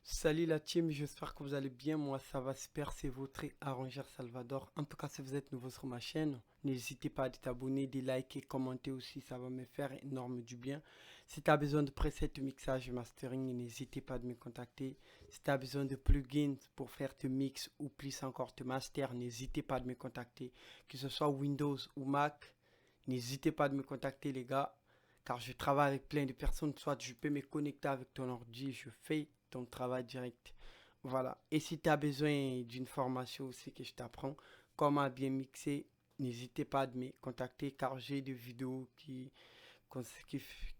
Salut la team, j'espère que vous allez bien. Moi, ça va super. C'est votre arrangeur Salvador. En tout cas, si vous êtes nouveau sur ma chaîne, n'hésitez pas à t'abonner, de liker, commenter aussi. Ça va me faire énorme du bien. Si tu as besoin de presets, mixage et mastering, n'hésitez pas à me contacter. Si tu as besoin de plugins pour faire tes mix ou plus encore te master, n'hésitez pas à me contacter. Que ce soit Windows ou Mac, n'hésitez pas à me contacter, les gars. Car je travaille avec plein de personnes. Soit je peux me connecter avec ton ordi, je fais ton travail direct. Voilà. Et si tu as besoin d'une formation aussi que je t'apprends, comment bien mixer, n'hésitez pas à me contacter car j'ai des vidéos qui,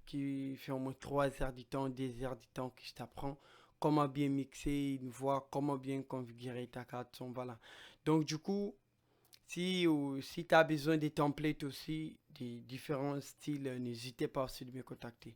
qui font au moins 3 heures du temps, 2 heures du temps que je t'apprends comment bien mixer une voix, comment bien configurer ta carte son, voilà. Donc du coup, si tu as besoin des templates aussi, des différents styles, n'hésitez pas aussi de me contacter.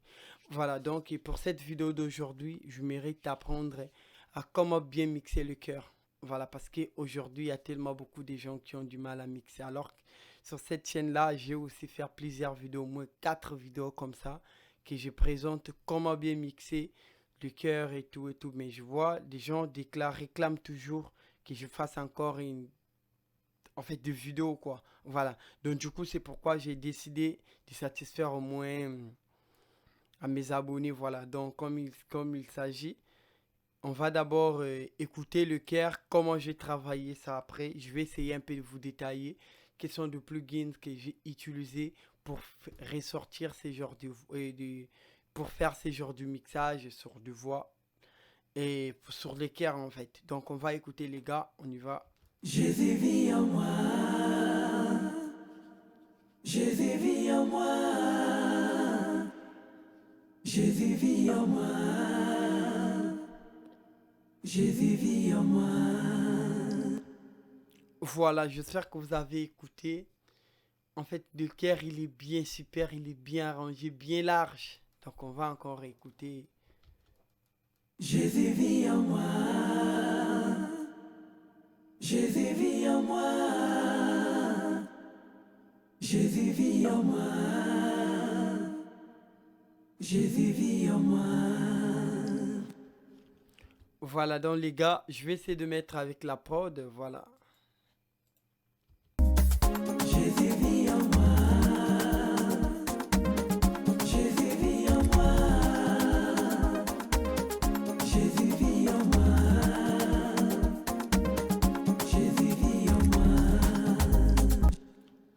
Voilà, donc et pour cette vidéo d'aujourd'hui, je mérite d'apprendre à comment bien mixer le cœur. Voilà, parce qu'aujourd'hui, il y a tellement beaucoup de gens qui ont du mal à mixer. Alors que sur cette chaîne-là, j'ai aussi fait plusieurs vidéos, au moins 4 vidéos comme ça, que je présente comment bien mixer le cœur et tout et tout. Mais je vois des gens réclament toujours que je fasse encore de vidéos quoi. Voilà. Donc du coup, c'est pourquoi j'ai décidé de satisfaire au moins à mes abonnés. Voilà. Donc comme il s'agit, on va d'abord écouter le cœur, comment j'ai travaillé ça après. Je vais essayer un peu de vous détailler quels sont les plugins que j'ai utilisés pour ressortir ces genres pour faire ces genres de mixage sur de voix et sur les cœurs en fait. Donc on va écouter les gars, on y va. Jésus vit en moi, Jésus vit en moi, Jésus vit en moi, Jésus vit en moi. Voilà, j'espère que vous avez écouté. En fait, le cœur, il est bien super, il est bien arrangé, bien large. Donc, on va encore écouter. Jésus vit en moi, Jésus vit en moi, Jésus vit en moi, Jésus vit en moi. Voilà, donc les gars, je vais essayer de mettre avec la prod. Voilà. Jésus vit en moi, Jésus vit en moi, Jésus vit en moi, Jésus vit en moi.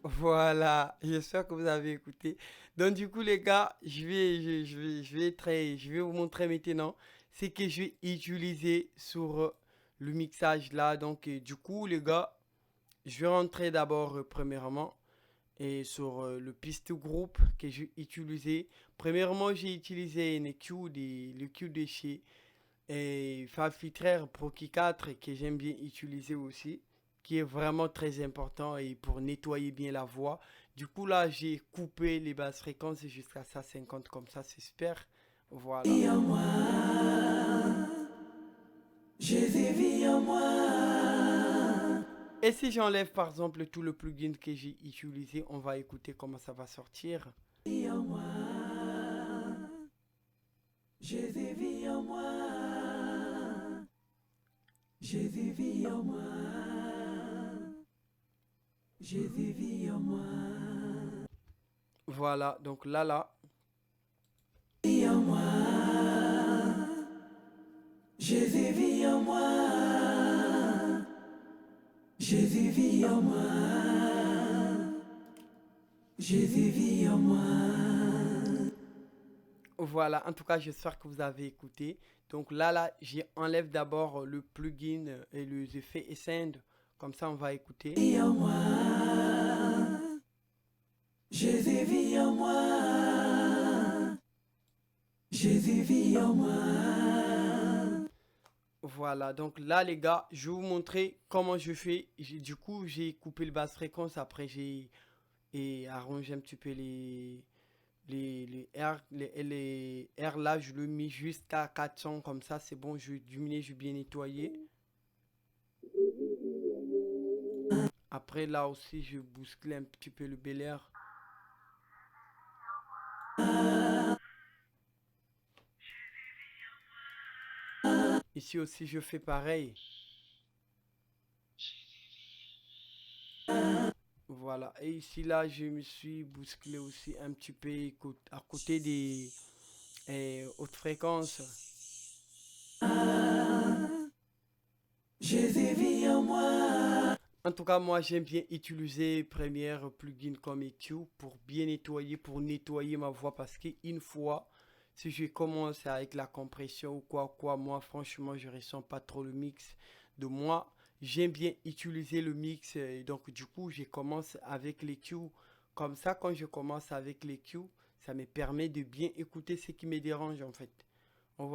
Voilà, j'espère que vous avez écouté. Donc, du coup, les gars, je vais vous montrer maintenant ce que je vais utiliser sur le mixage là. Donc, du coup, les gars, je vais rentrer d'abord, premièrement. Et sur le piste groupe que j'ai utilisé. Premièrement, j'ai utilisé une Q le Q de chez Filtreur Pro 4 que j'aime bien utiliser aussi, qui est vraiment très important et pour nettoyer bien la voix. Du coup, là, j'ai coupé les basses fréquences jusqu'à 150 comme ça, c'est super. Voilà. Vit en moi, Jésus vit en moi. Et si j'enlève par exemple tout le plugin que j'ai utilisé, on va écouter comment ça va sortir. Vit en moi, Jésus vit en moi, Jésus vit en moi, Jésus vit en moi. Voilà, donc là, Vit en moi, Jésus vit en moi, Jésus vit en moi, Jésus vit en moi. voilà, en tout cas, j'espère que vous avez écouté. Donc là, j'enlève d'abord le plugin et les effets Ascend. Comme ça, on va écouter. Vit en moi, Jésus vit en moi, Jésus vit en moi. Voilà, donc là, les gars, je vais vous montrer comment je fais. Du coup, j'ai coupé le basse fréquence. Après, j'ai arrangé un petit peu les R là, je le mets jusqu'à 400. Comme ça, c'est bon. Je vais diminuer, je vais bien nettoyer. Après, là aussi, je vais bousculer un petit peu le Bel Air. Ici aussi, je fais pareil. Voilà. Et ici, là, je me suis bousculé aussi un petit peu à côté des hautes fréquences. Jésus vit en moi. En tout cas, moi, j'aime bien utiliser Premiere plugin comme EQ pour bien nettoyer, pour nettoyer ma voix. Parce qu'une fois, si je commence avec la compression ou quoi, moi, franchement, je ressens pas trop le mix de moi. J'aime bien utiliser le mix. Donc, du coup, je commence avec l'EQ. Comme ça, quand je commence avec l'EQ, ça me permet de bien écouter ce qui me dérange, en fait. Vous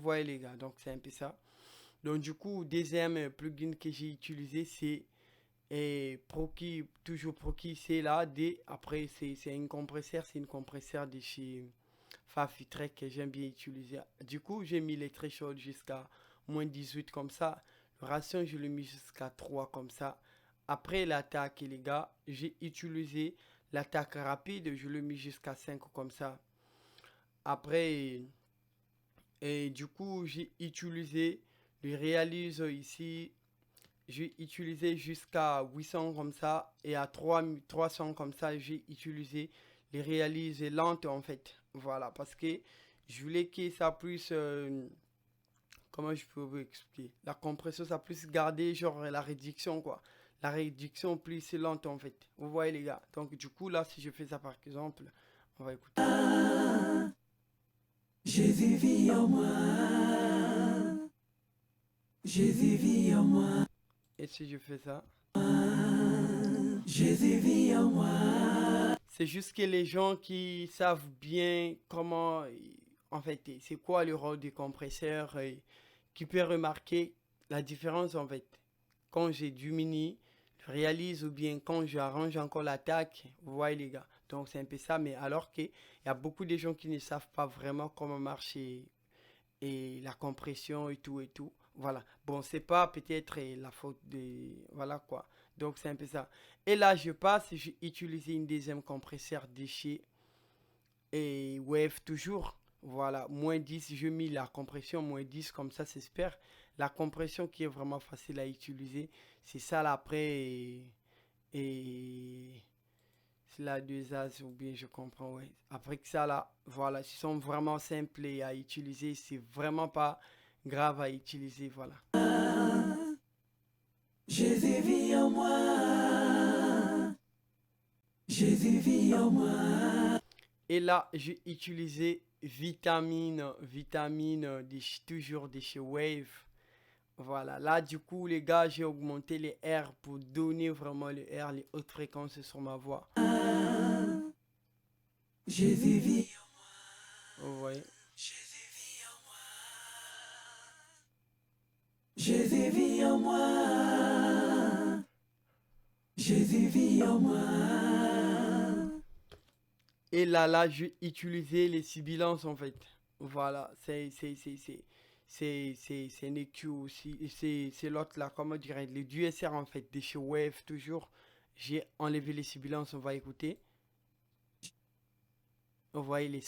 voyez, les gars. Donc, c'est un peu ça. Donc, du coup, deuxième plugin que j'ai utilisé, c'est Proki, toujours Proki, c'est là. Après, c'est un compresseur, c'est une compresseur de chez Fafitrek que j'aime bien utiliser. Du coup, j'ai mis les thresholds jusqu'à -18 comme ça. Le ratio, je l'ai mis jusqu'à 3 comme ça. Après l'attaque, les gars, j'ai utilisé l'attaque rapide, je l'ai mis jusqu'à 5 comme ça. Après, et du coup, j'ai utilisé le réalise ici. J'ai utilisé jusqu'à 800 comme ça et à 300 comme ça, j'ai utilisé les réalises lentes en fait. Voilà, parce que je voulais que ça puisse, comment je peux vous expliquer? La compression, ça puisse garder genre la réduction quoi. La réduction plus lente en fait. Vous voyez les gars. Donc du coup là, si je fais ça par exemple, on va écouter. Jésus vit en moi. Jésus vit en moi. Et si je fais ça? Jésus vit en moi. C'est juste que les gens qui savent bien comment, en fait, c'est quoi le rôle du compresseur, qui peut remarquer la différence, en fait. Quand j'ai du mini, je réalise ou bien quand j'arrange encore l'attaque, vous voyez les gars. Donc c'est un peu ça, mais alors qu'il y a beaucoup de gens qui ne savent pas vraiment comment marche et la compression et tout et tout. Voilà. Bon, c'est pas peut-être la faute de... Voilà quoi. Donc c'est un peu ça. Et là, je passe, j'ai utilisé une deuxième compresseur de chez et Wave toujours. Voilà, -10, je mis la compression -10 comme ça, j'espère. La compression qui est vraiment facile à utiliser, c'est ça là après et c'est la 2As ou bien je comprends, ouais. Après que ça là, voilà, ils sont vraiment simples à utiliser, c'est vraiment pas grave à utiliser, voilà. Jésus vit en moi. Jésus vit en moi. Et là, j'ai utilisé vitamine toujours de chez Wave. Voilà, là du coup les gars, j'ai augmenté les R pour donner vraiment les R, les hautes fréquences sur ma voix. Jésus vit en moi. Vous voyez? Jésus vit en moi. Jésus vit en moi. Jésus vit en moi. Et là, j'ai utilisé les sibilances en fait. Voilà, c'est une EQ aussi. C'est l'autre là, comment dirais-je, les DSR en fait, de chez Wave toujours. J'ai enlevé les sibilances, on va écouter. Vous voyez les...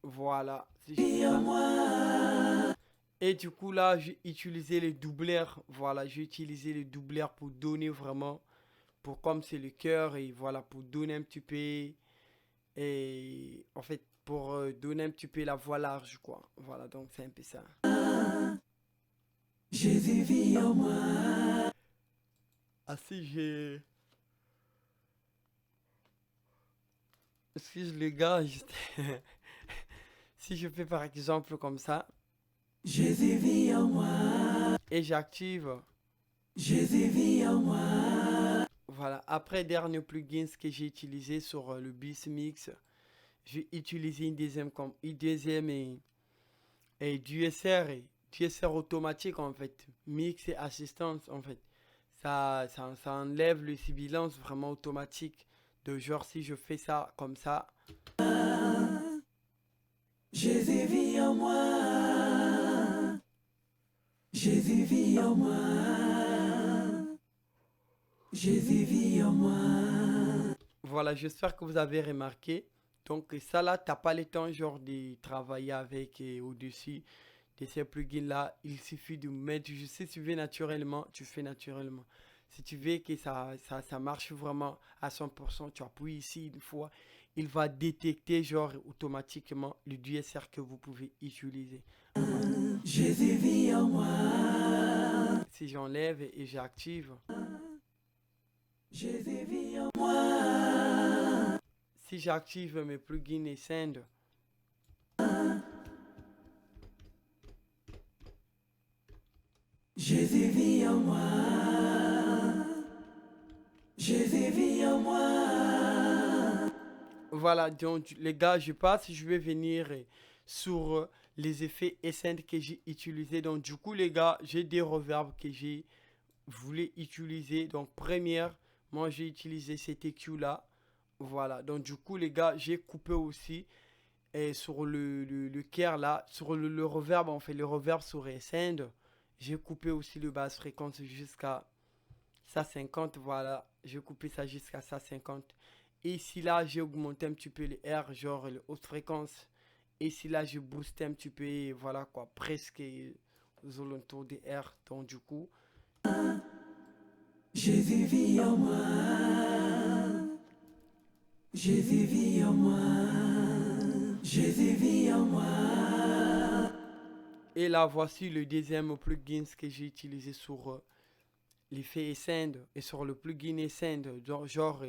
Voilà. Vit en moi. Et du coup là, j'ai utilisé les doubleurs. Voilà, j'ai utilisé les doubleurs pour donner vraiment, pour comme c'est le cœur et voilà, pour donner un petit peu et en fait pour donner un petit peu la voix large quoi. Voilà, donc c'est un peu ça. Jésus vit en moi. Ah si j'ai... Excuse les gars, si je fais par exemple comme ça Jésus vit en moi. et j'active, Jésus vit en moi. voilà, après dernier plugin que j'ai utilisé sur le Beats Mix, j'ai utilisé une deuxième et DSR automatique en fait, mix et assistance en fait. Ça enlève le sibilance vraiment automatique. De genre si je fais ça comme ça. Jésus vit en moi. Jésus vit en moi. Jésus vit en moi. Voilà, j'espère que vous avez remarqué. Donc ça là, t'as pas le temps genre de travailler avec et au-dessus de ces plugins là. Il suffit de mettre, je sais, si tu veux naturellement, tu fais naturellement. Si tu veux que ça marche vraiment à 100%, tu appuies ici une fois, il va détecter genre automatiquement le DSR que vous pouvez utiliser. Voilà. Jésus vit en moi. Si j'enlève et j'active, Jésus vit en moi. si j'active mes plugins et send, Jésus vit en moi. Jésus vit en moi. voilà, donc les gars, je passe, je vais venir sur les effets Essence que j'ai utilisés. Donc du coup les gars, j'ai des reverbs que j'ai voulu utiliser. Donc première, moi j'ai utilisé cet EQ là. Voilà, donc du coup les gars, j'ai coupé aussi et sur le care là, sur le reverb, on fait le reverb sur Essence. J'ai coupé aussi le basse fréquence jusqu'à 150, voilà, j'ai coupé ça jusqu'à 150. Et ici là, j'ai augmenté un petit peu les R, genre les hautes fréquences. Et ici là, j'ai boosté un petit peu, voilà quoi, presque aux alentours des R. Donc du coup, Jésus vit en moi. Jésus vit en moi. Jésus vit en moi. et là voici le deuxième plugin que j'ai utilisé sur l'effet Essence et sur le plugin Essence, genre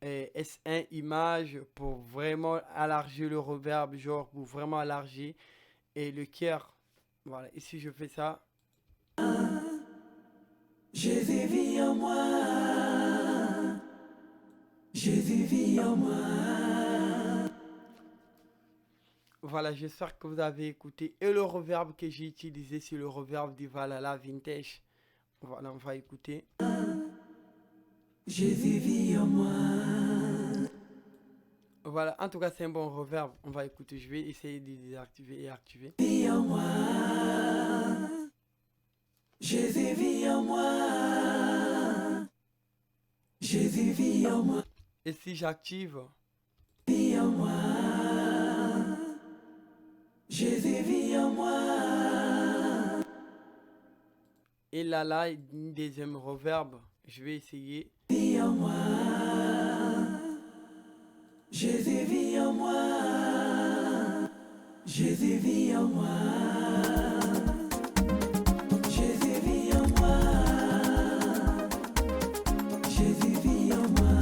S1 image pour vraiment élargir le reverb, genre pour vraiment élargir et le cœur. Voilà, ici je fais ça. Jésus vit en moi. Jésus vit en moi. Voilà, j'espère que vous avez écouté. Et le reverb que j'ai utilisé, c'est le reverb du Valhalla Vintage. Voilà, on va écouter. Jésus vit en moi. Voilà, en tout cas, c'est un bon reverb. On va écouter. Je vais essayer de désactiver et activer. Vit en moi. Jésus vit en moi. Jésus vit en moi. Et si j'active, Vit en moi. Jésus vit en moi. et là, une deuxième reverb. Je vais essayer. Vit en moi. Jésus vit en moi. Jésus vit en moi. Jésus vit en moi. Jésus vit en moi.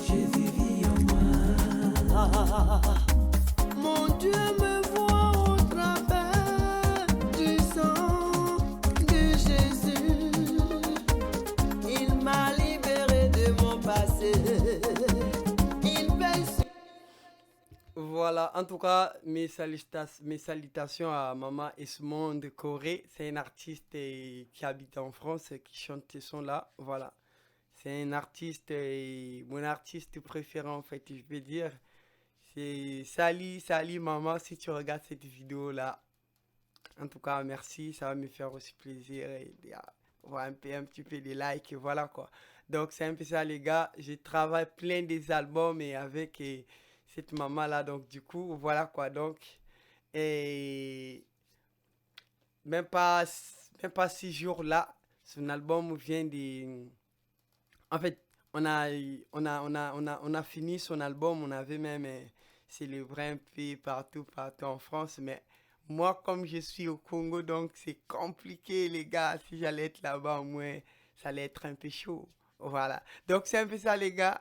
Jésus vit en moi. Mon Dieu me voit au travers du sang de Jésus. Il m'a libéré de mon passé. Il paye sur Voilà, en tout cas, mes salutations à Maman Esmond de Corée. C'est un artiste qui habite en France, qui chante ce son-là. Voilà, c'est un artiste, mon artiste préféré en fait, je vais dire. C'est Sali Maman, si tu regardes cette vidéo-là. En tout cas, merci, ça va me faire aussi plaisir voir un petit peu les likes, et voilà quoi. Donc c'est un peu ça les gars, je travaille plein des albums et avec cette maman là, donc du coup, voilà quoi. Donc, et même pas 6 jours là, son album vient de... En fait, on a fini son album, on avait même célébré un peu partout en France, mais moi, comme je suis au Congo, donc c'est compliqué, les gars. Si j'allais être là-bas, au moins, ça allait être un peu chaud. Voilà. Donc, c'est un peu ça, les gars.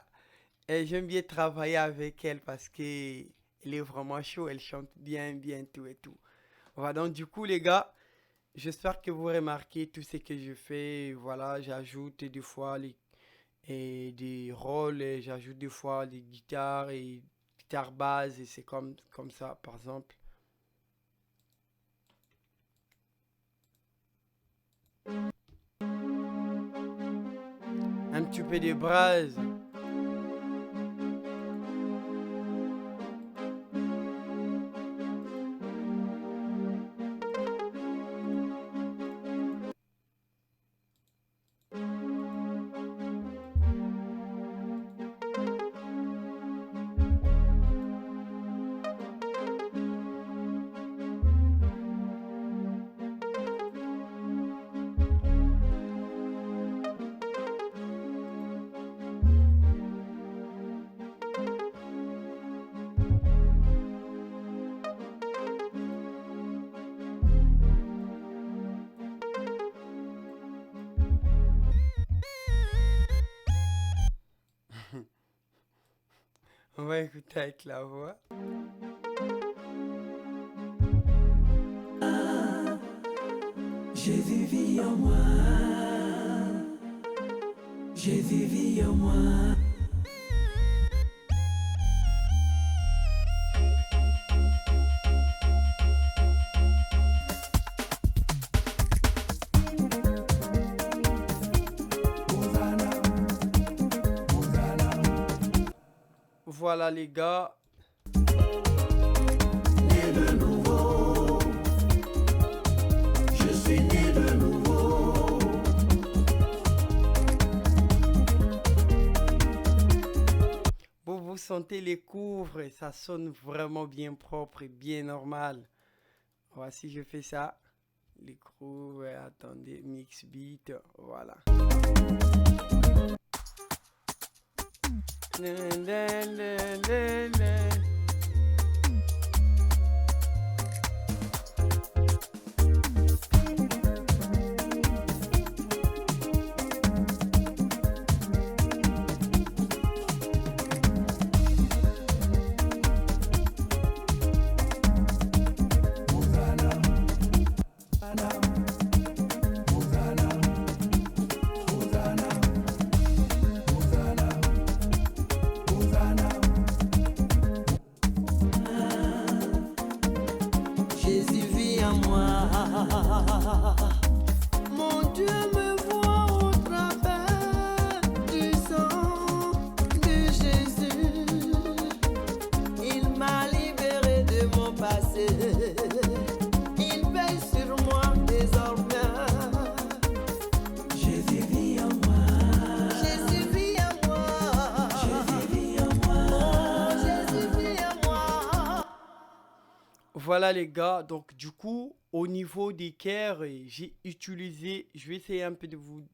Et j'aime bien travailler avec elle parce que elle est vraiment chaud. Elle chante bien, tout et tout. Voilà. Donc, du coup, les gars, j'espère que vous remarquez tout ce que je fais. Voilà, j'ajoute des fois des rôles, et j'ajoute des fois des guitares et guitare basse, et c'est comme ça, par exemple. Un petit peu de brasse. On va écouter avec la voix. Jésus vit en moi. Jésus vit en moi. Voilà les gars. Né de nouveau. Je suis né de nouveau. Vous sentez les couvres et ça sonne vraiment bien propre et bien normal. Voici, je fais ça. Les grooves, attendez, mix beat, voilà. Jésus vit en moi. Mon Dieu me voit au travers du sang de Jésus. Il m'a libéré de mon passé. Il veille sur moi désormais. Jésus vit en moi. Jésus vit en moi. Jésus vit en moi. Oh, Jésus vit en moi. Voilà les gars, donc du coup, au niveau des cœurs, j'ai utilisé, je vais essayer un peu de vous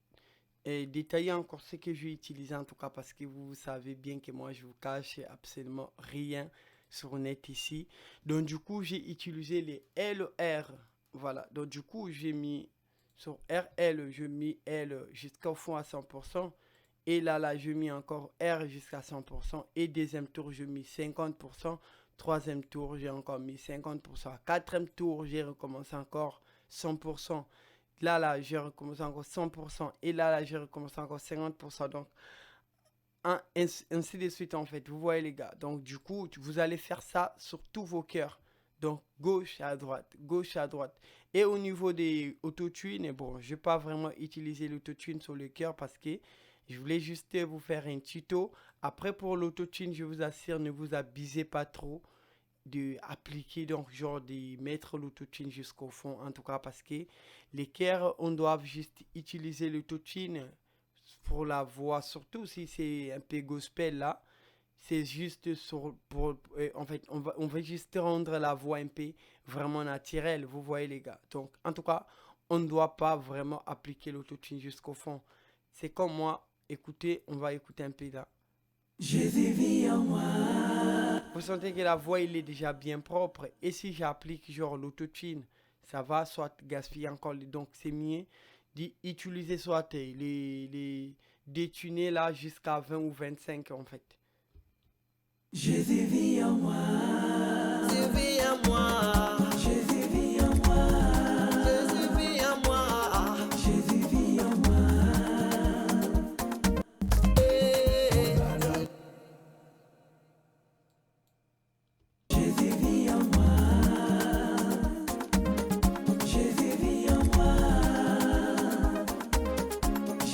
détailler encore ce que j'ai utilisé en tout cas parce que vous savez bien que moi je vous cache absolument rien sur net ici. Donc du coup, j'ai utilisé les LR, voilà, donc du coup, j'ai mis sur RL, je mis L jusqu'au fond à 100%. Et là, je mis encore R jusqu'à 100%. Et deuxième tour, je mis 50%. Troisième tour, j'ai encore mis 50%. Quatrième tour, j'ai recommencé encore 100%. Là, j'ai recommencé encore 100%. Et là, j'ai recommencé encore 50%. Donc, ainsi de suite, en fait. Vous voyez, les gars. Donc, du coup, vous allez faire ça sur tous vos cœurs. Donc, gauche à droite, gauche à droite. Et au niveau des autotunes, bon, je ne vais pas vraiment utiliser l'autotune sur le cœur parce que je voulais juste vous faire un tuto. Après, pour l'autotune, je vous assure, ne vous abusez pas trop d'appliquer, donc genre de mettre l'autotune jusqu'au fond, en tout cas parce que les chœurs, on doit juste utiliser l'autotune pour la voix, surtout si c'est un peu gospel là. C'est juste en fait, on va juste rendre la voix un peu vraiment naturelle, vous voyez les gars. Donc, en tout cas, on ne doit pas vraiment appliquer l'autotune jusqu'au fond. C'est comme moi. Écoutez, on va écouter un peu là. Jésus vit en moi. Vous sentez que la voix, il est déjà bien propre. Et si j'applique genre l'autotune, ça va soit gaspiller encore. Donc, c'est mieux d'utiliser soit les détuner là jusqu'à 20 ou 25 en fait. Jésus vit en moi. Jésus vit en moi. Jésus vit en moi. Jésus vit en moi. Jésus vit en moi. Jésus vit en moi. Jésus vit en moi. Jésus vit en moi.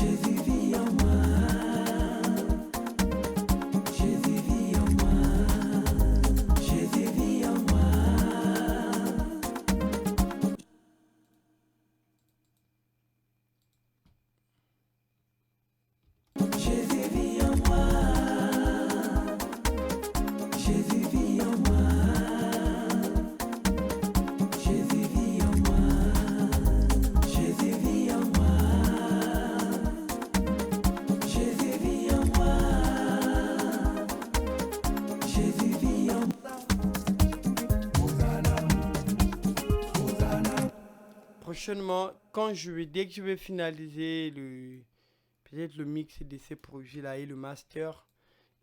Jésus vit en moi. Jésus vit en moi. Jésus vit en moi. Jésus vit en moi. Jésus vit en moi. Jésus vit en moi. Jésus vit en moi. Jésus vit en moi. Prochainement, dès que je vais finaliser peut-être le mix de ces projets-là et le master,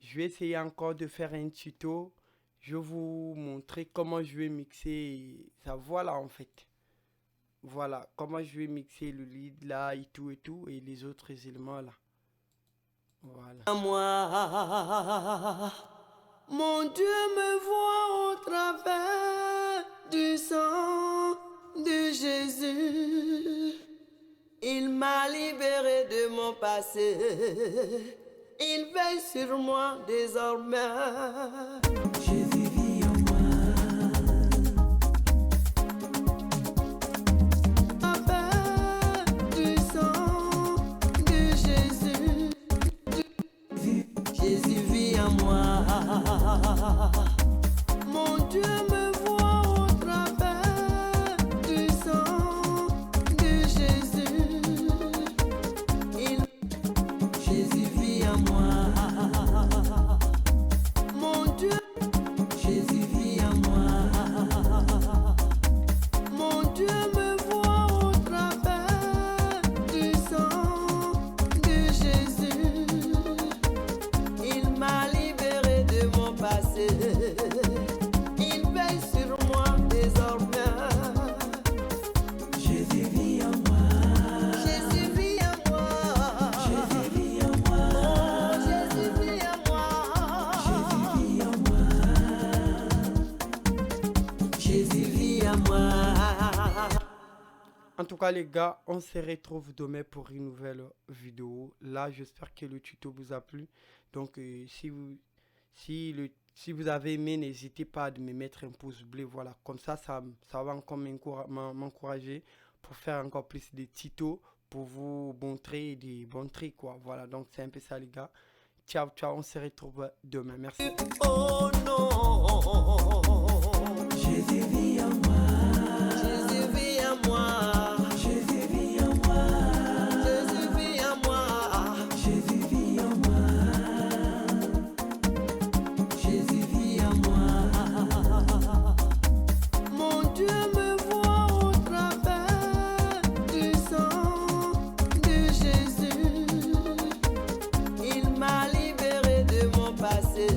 Je vais essayer encore de faire un tuto. Je vais vous montrer comment je vais mixer ça. Voilà en fait. Voilà comment je vais mixer le lead là et tout et les autres éléments là. Voilà. À moi, mon Dieu me voit au travers du sang de Jésus. Il m'a libéré de mon passé. Il veille sur moi désormais. Jésus vit en moi. Travers du sang de Jésus. Jésus vit en moi. Mon Dieu me voit au travers du sang de Jésus. Jésus vit en moi. Mon Dieu, Jésus vit en moi. mon Dieu me voit au travers du sang de Jésus. Il m'a libéré de mon passé. Il veille sur moi désormais. Jésus vit en moi. Jésus vit en moi. Jésus vit en moi. Oh, Jésus vit en moi. Jésus vit en moi. Jésus vit en moi. En tout cas les gars, on se retrouve demain pour une nouvelle vidéo. Là, j'espère que le tuto vous a plu. Donc si vous avez aimé, n'hésitez pas à me mettre un pouce bleu. Voilà, comme ça va encore m'encourager pour faire encore plus de tutos pour vous montrer des bons trucs quoi. Voilà, donc c'est un peu ça les gars. Ciao, ciao, on se retrouve demain. Merci. Oh non. Jésus vit en moi. Jésus vit en moi. Jésus vit en moi. Jésus vit en moi. Jésus vit en moi. Jésus vit en moi. Mon Dieu me voit au travers du sang de Jésus. Il m'a libéré de mon passé.